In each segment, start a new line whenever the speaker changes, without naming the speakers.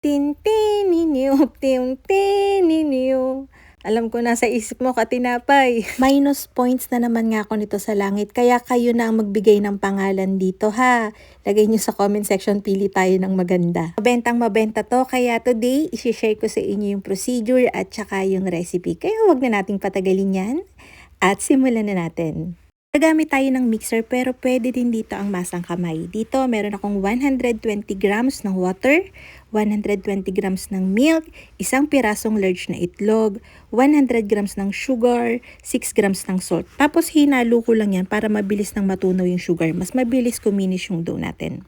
Tintininiw, tintininiw. Alam ko nasa isip mo katinapay. Minus points na naman nga ako nito sa langit, kaya kayo na ang magbigay ng pangalan dito ha. Lagay nyo sa comment section, pili tayo ng maganda. Mabentang mabenta to, kaya today, isi-share ko sa inyo yung procedure at saka yung recipe. Kaya huwag na nating patagalin yan at simulan na natin. Gagamit tayo ng mixer pero pwede din dito ang masang kamay. Dito meron akong 120 grams ng water, 120 grams ng milk, isang pirasong large na itlog, 100 grams ng sugar, 6 grams ng salt. Tapos hinalo ko lang yan para mabilis nang matunaw yung sugar. Mas mabilis kuminis yung dough natin.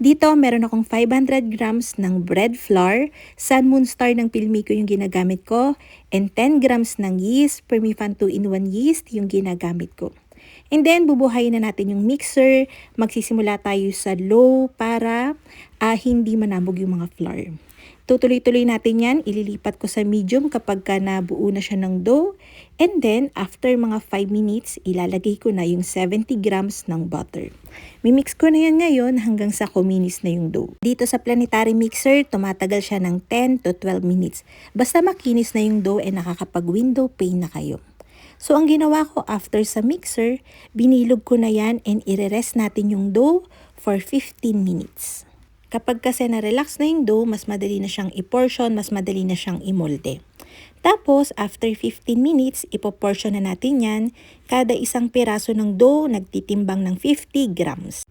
Dito meron akong 500 grams ng bread flour, Sun Moon Star ng Pilmico yung ginagamit ko, and 10 grams ng yeast, Permifan 2-in-1 yeast yung ginagamit ko. And then, bubuhayin na natin yung mixer. Magsisimula tayo sa low para hindi manabog yung mga flour. Tutuloy-tuloy natin yan. Ililipat ko sa medium kapag nabuo na siya ng dough. And then, after mga 5 minutes, ilalagay ko na yung 70 grams ng butter. Mimix ko na yan ngayon hanggang sa kuminis na yung dough. Dito sa planetary mixer, tumatagal siya ng 10 to 12 minutes. Basta makinis na yung dough, nakakapag-window pane na kayo. So, ang ginawa ko after sa mixer, binilog ko na yan and i-rest natin yung dough for 15 minutes. Kapag kasi na-relax na yung dough, mas madali na siyang i-portion, mas madali na siyang imolde. Tapos, after 15 minutes, ipoportion na natin yan. Kada isang piraso ng dough, nagtitimbang ng 50 grams.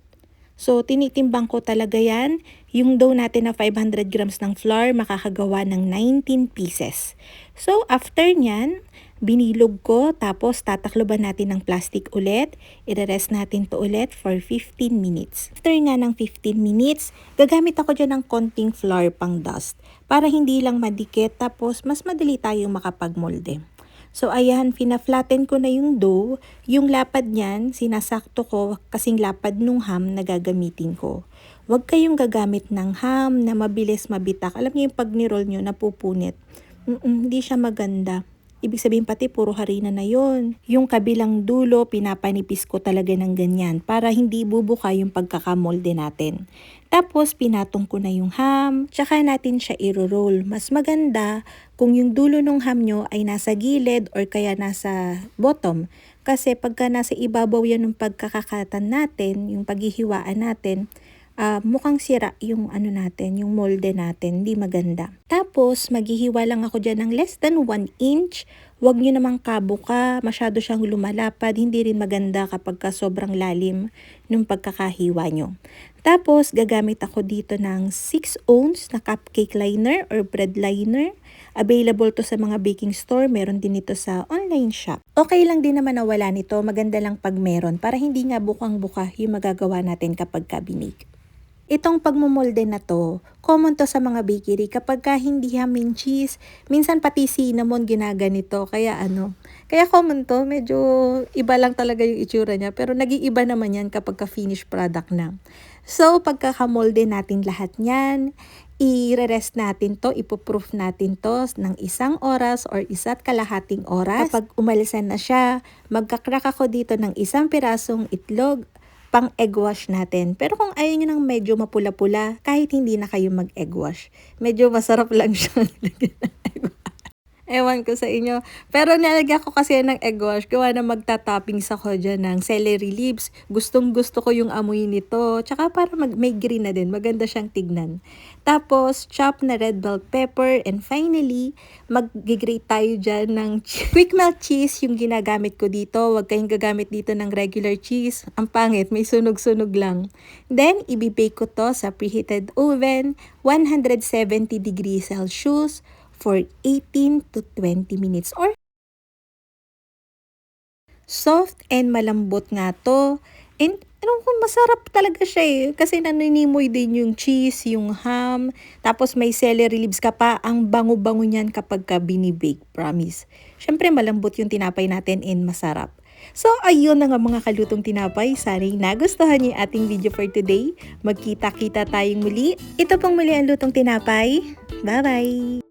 So, tinitimbang ko talaga yan. Yung dough natin na 500 grams ng flour, makakagawa ng 19 pieces. So, after nyan, binilog ko, tapos tatakloban natin ng plastic ulit. I-rest natin to ulit for 15 minutes. After nga ng 15 minutes, gagamit ako dyan ng konting flour pang dust para hindi lang madikit, tapos mas madali tayong makapagmolde. So ayan, fina-flatten ko na yung dough. Yung lapad niyan, sinasakto ko kasing lapad nung ham na gagamitin ko. Huwag kayong gagamit ng ham na mabilis mabitak. Alam niyo yung pag ni-roll nyo, napupunit. Hindi siya maganda. Ibig sabihin pati puro harina na yon. Yung kabilang dulo, pinapanipis ko talaga ng ganyan para hindi bubuka yung pagkakamolde natin. Tapos pinatong ko na yung ham, tsaka natin siya i-roll. Mas maganda kung yung dulo ng ham nyo ay nasa gilid or kaya nasa bottom. Kasi pagka nasa ibabaw yan ng pagkakakatan natin, yung paghihiwaan natin, mukhang sira yung natin, yung molde natin, hindi maganda. Tapos, maghihiwa lang ako dyan ng less than 1 inch. Huwag nyo namang kabuka, masyado siyang lumalapad, hindi rin maganda kapag sobrang lalim nung pagkakahiwa nyo. Tapos, gagamit ako dito ng 6 ounce na cupcake liner or bread liner. Available to sa mga baking store, meron din ito sa online shop. Okay lang din naman na wala nito, maganda lang pag meron para hindi nga bukang-buka yung magagawa natin kapag binake. Itong pagmumolde na to, common to sa mga bakery kapag hindi ham cheese, minsan pati cinnamon ginaganito, kaya common to, medyo iba lang talaga yung itsura niya, pero nag-iiba naman yan kapag finished product na. So, pagkakamolde natin lahat niyan, i-rest natin to, ipoproof natin to ng 1 oras or 1.5 oras. Kapag umalisan na siya, magkakrak ako dito ng 1 pirasong itlog, pang egg wash natin. Pero kung ayaw nyo ng medyo mapula-pula, kahit hindi na kayo mag-egg wash, medyo masarap lang siya. Ewan ko sa inyo. Pero nilagyan ko kasi ng egg wash. Gawa na magtatoppings ako dyan ng celery leaves. Gustong gusto ko yung amoy nito. Tsaka para may green na din. Maganda siyang tignan. Tapos, chop na red bell pepper. And finally, mag-grate tayo dyan ng quick melt cheese yung ginagamit ko dito. Huwag kayong gagamit dito ng regular cheese. Ang pangit, may sunog-sunog lang. Then, ibibake ko to sa preheated oven, 170 degrees Celsius, for 18 to 20 minutes or soft and malambot nga to. And masarap talaga siya kasi naninimoy din yung cheese, yung ham, tapos may celery leaves ka pa. Ang bango-bango niyan kapag binibake, promise. Syempre malambot yung tinapay natin and masarap. So, ayun na nga mga kalutong tinapay. Sana'y nagustuhan niyo yung ating video for today. Magkita-kita tayong muli. Ito pong muli ang lutong tinapay. Bye-bye!